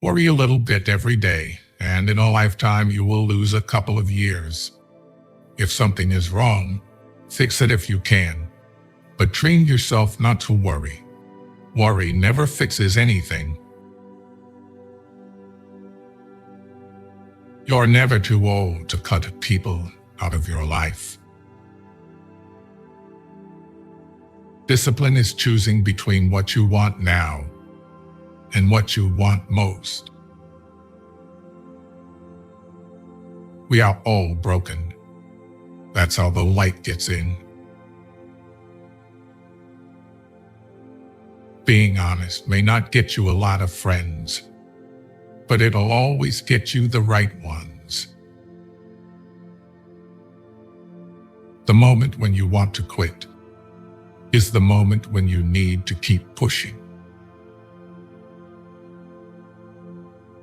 Worry a little bit every day, and in a lifetime you will lose a couple of years. If something is wrong, fix it if you can, but train yourself not to worry. Worry never fixes anything. You're never too old to cut people out of your life. Discipline is choosing between what you want now and what you want most. We are all broken. That's how the light gets in. Being honest may not get you a lot of friends, but it'll always get you the right ones. The moment when you want to quit is the moment when you need to keep pushing.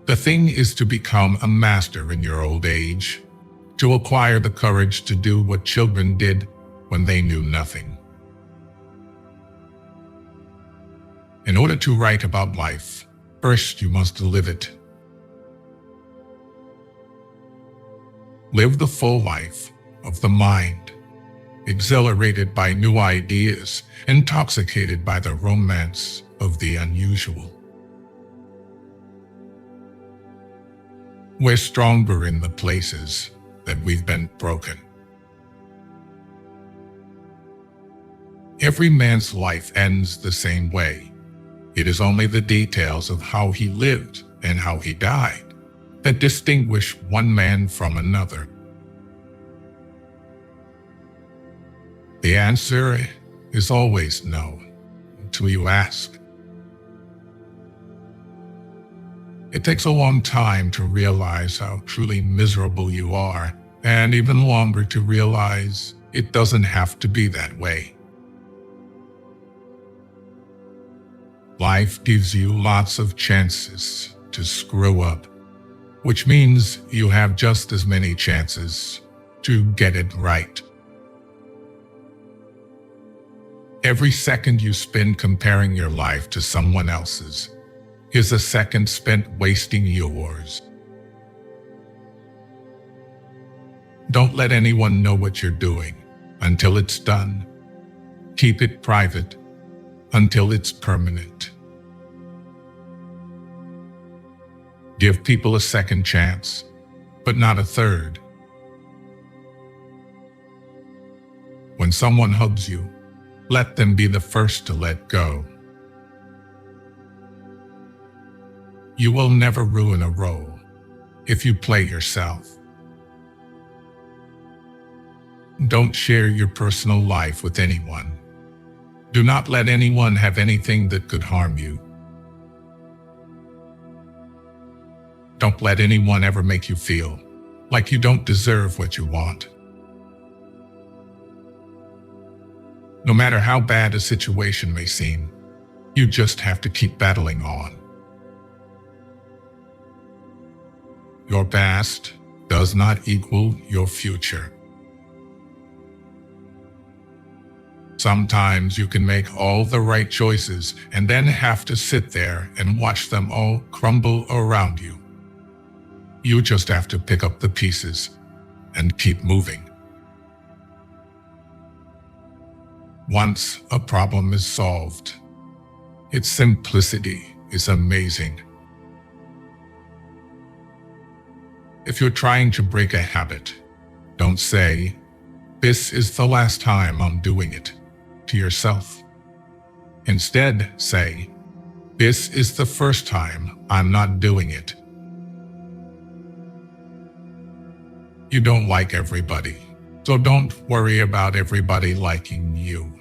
The thing is to become a master in your old age, to acquire the courage to do what children did when they knew nothing. In order to write about life, first you must live it. Live the full life of the mind, exhilarated by new ideas, intoxicated by the romance of the unusual. We're stronger in the places that we've been broken. Every man's life ends the same way. It is only the details of how he lived and how he died that distinguish one man from another. The answer is always no, until you ask. It takes a long time to realize how truly miserable you are, and even longer to realize it doesn't have to be that way. Life gives you lots of chances to screw up, which means you have just as many chances to get it right. Every second you spend comparing your life to someone else's is a second spent wasting yours. Don't let anyone know what you're doing until it's done. Keep it private until it's permanent. Give people a second chance, but not a third. When someone hugs you, let them be the first to let go. You will never ruin a role if you play yourself. Don't share your personal life with anyone. Do not let anyone have anything that could harm you. Don't let anyone ever make you feel like you don't deserve what you want. No matter how bad a situation may seem, you just have to keep battling on. Your past does not equal your future. Sometimes you can make all the right choices and then have to sit there and watch them all crumble around you. You just have to pick up the pieces and keep moving. Once a problem is solved, its simplicity is amazing. If you're trying to break a habit, don't say, "This is the last time I'm doing it," to yourself. Instead, say, "This is the first time I'm not doing it." You don't like everybody, so don't worry about everybody liking you.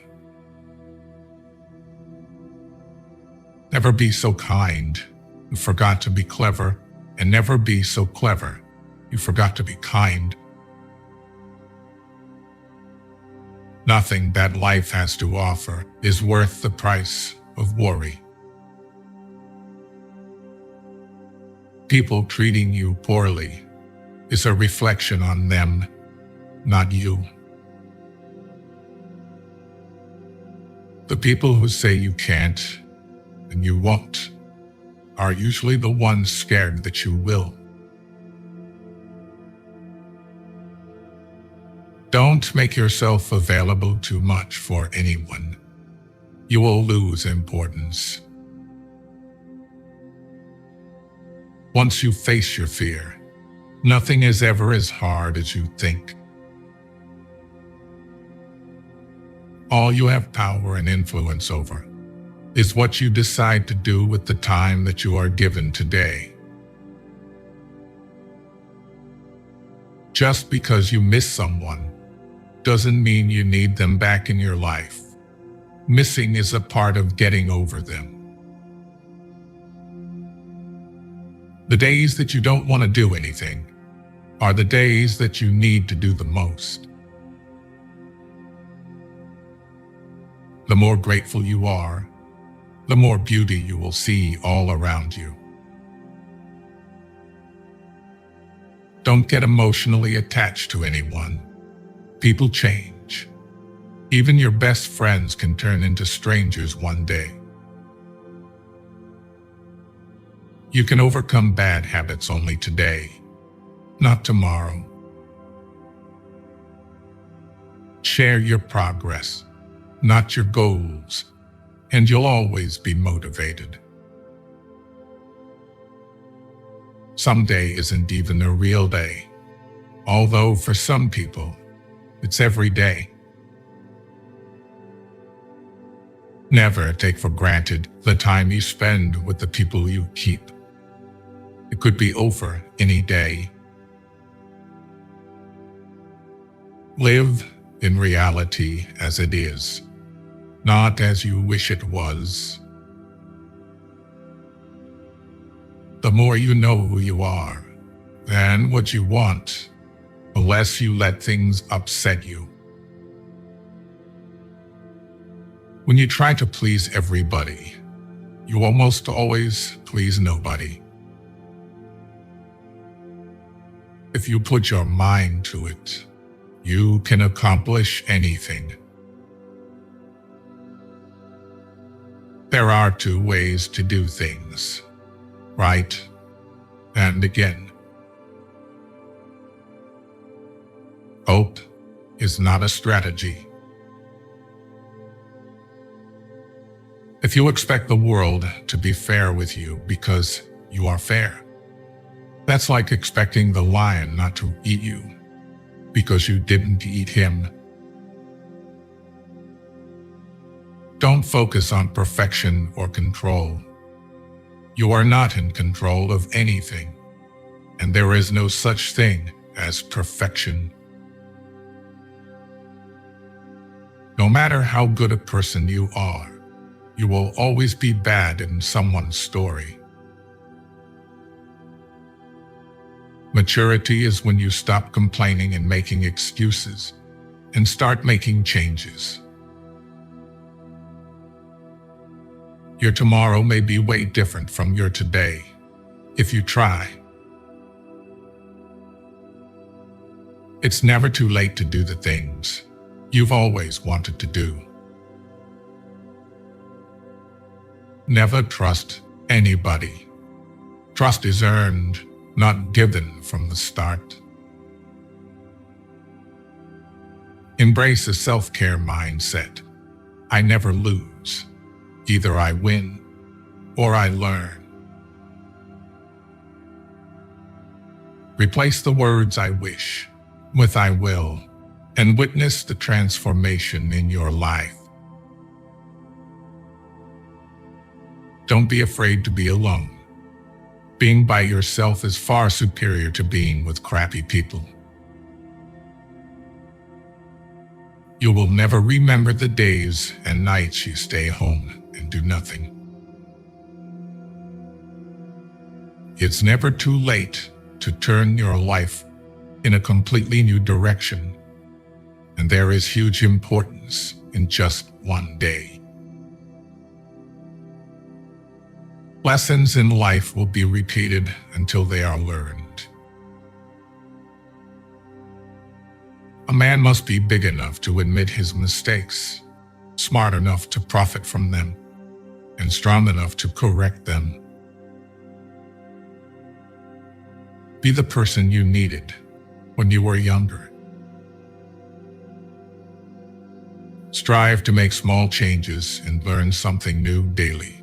Never be so kind you forgot to be clever, and never be so clever you forgot to be kind. Nothing that life has to offer is worth the price of worry. People treating you poorly is a reflection on them, not you. The people who say you can't and you won't are usually the ones scared that you will. Don't make yourself available too much for anyone. You will lose importance. Once you face your fear, nothing is ever as hard as you think. All you have power and influence over is what you decide to do with the time that you are given today. Just because you miss someone doesn't mean you need them back in your life. Missing is a part of getting over them. The days that you don't want to do anything are the days that you need to do the most. The more grateful you are, the more beauty you will see all around you. Don't get emotionally attached to anyone. People change. Even your best friends can turn into strangers one day. You can overcome bad habits only today, not tomorrow. Share your progress, not your goals, and you'll always be motivated. Someday isn't even a real day, although for some people, it's every day. Never take for granted the time you spend with the people you keep. It could be over any day. Live in reality as it is, not as you wish it was. The more you know who you are and what you want, the less you let things upset you. When you try to please everybody, you almost always please nobody. If you put your mind to it, you can accomplish anything. There are two ways to do things, right and again. Hope is not a strategy. If you expect the world to be fair with you because you are fair, that's like expecting the lion not to eat you because you didn't eat him. Don't focus on perfection or control. You are not in control of anything, and there is no such thing as perfection. No matter how good a person you are, you will always be bad in someone's story. Maturity is when you stop complaining and making excuses and start making changes. Your tomorrow may be way different from your today if you try. It's never too late to do the things you've always wanted to do. Never trust anybody. Trust is earned, not given from the start. Embrace a self-care mindset. I never lose. Either I win or I learn. Replace the words I wish with I will and witness the transformation in your life. Don't be afraid to be alone. Being by yourself is far superior to being with crappy people. You will never remember the days and nights you stay home and do nothing. It's never too late to turn your life in a completely new direction, and there is huge importance in just one day. Lessons in life will be repeated until they are learned. A man must be big enough to admit his mistakes, smart enough to profit from them, and strong enough to correct them. Be the person you needed when you were younger. Strive to make small changes and learn something new daily,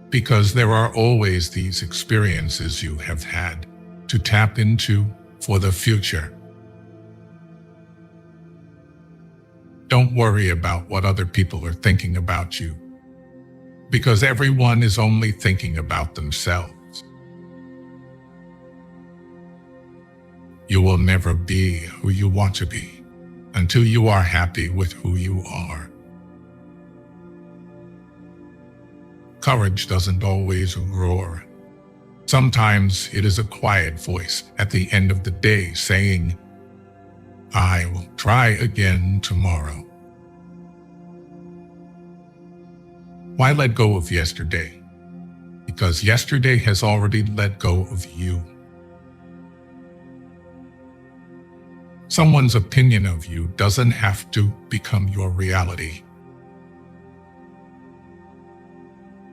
because there are always these experiences you have had to tap into for the future. Don't worry about what other people are thinking about you, because everyone is only thinking about themselves. You will never be who you want to be until you are happy with who you are. Courage doesn't always roar. Sometimes it is a quiet voice at the end of the day saying, "I will try again tomorrow." Why let go of yesterday? Because yesterday has already let go of you. Someone's opinion of you doesn't have to become your reality.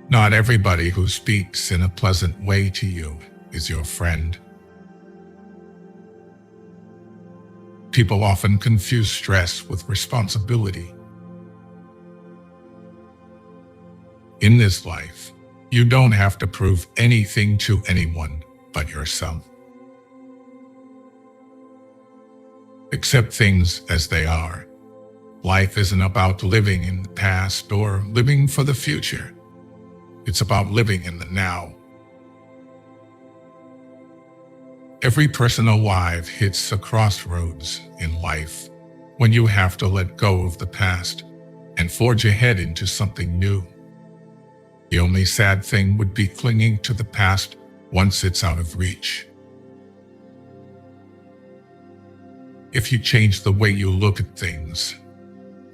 Not everybody who speaks in a pleasant way to you is your friend. People often confuse stress with responsibility. In this life, you don't have to prove anything to anyone but yourself. Accept things as they are. Life isn't about living in the past or living for the future. It's about living in the now. Every person alive hits a crossroads in life when you have to let go of the past and forge ahead into something new. The only sad thing would be clinging to the past once it's out of reach. If you change the way you look at things,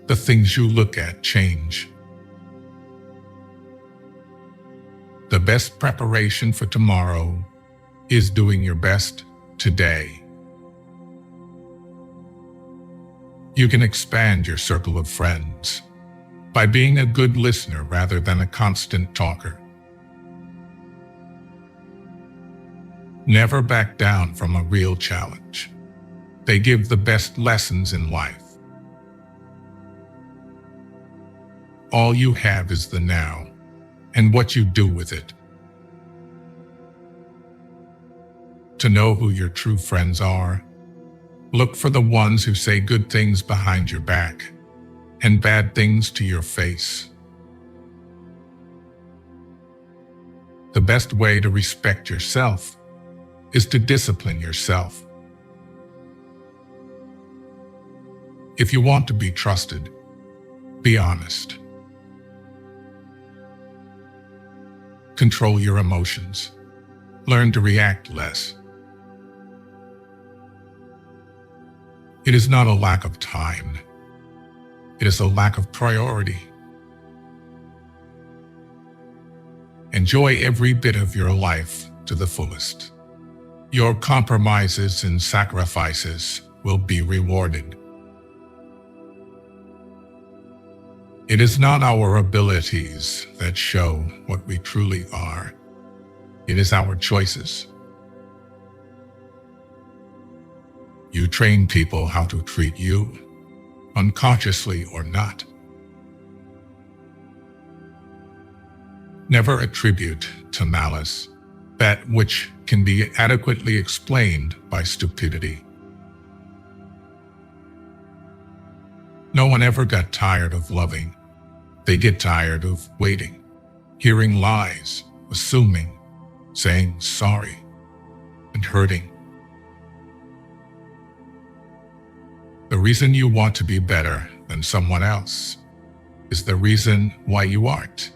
the things you look at change. The best preparation for tomorrow is doing your best today. You can expand your circle of friends by being a good listener rather than a constant talker. Never back down from a real challenge. They give the best lessons in life. All you have is the now and what you do with it. To know who your true friends are, look for the ones who say good things behind your back and bad things to your face. The best way to respect yourself is to discipline yourself. If you want to be trusted, be honest. Control your emotions. Learn to react less. It is not a lack of time. It is a lack of priority. Enjoy every bit of your life to the fullest. Your compromises and sacrifices will be rewarded. It is not our abilities that show what we truly are. It is our choices. You train people how to treat you, unconsciously or not. Never attribute to malice that which can be adequately explained by stupidity. No one ever got tired of loving. They get tired of waiting, hearing lies, assuming, saying sorry, and hurting. The reason you want to be better than someone else is the reason why you aren't.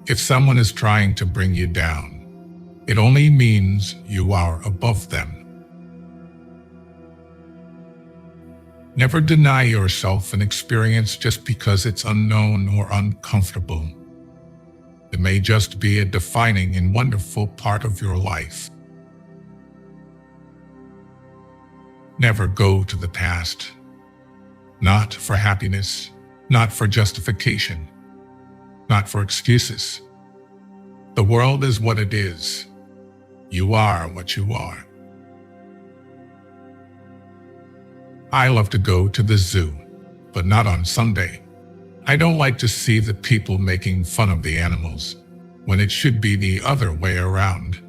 If someone is trying to bring you down, it only means you are above them. Never deny yourself an experience just because it's unknown or uncomfortable. It may just be a defining and wonderful part of your life. Never go to the past. Not for happiness, not for justification, not for excuses. The world is what it is, You are what you are. I love to go to the zoo, but not on Sunday. I don't like to see the people making fun of the animals when it should be the other way around.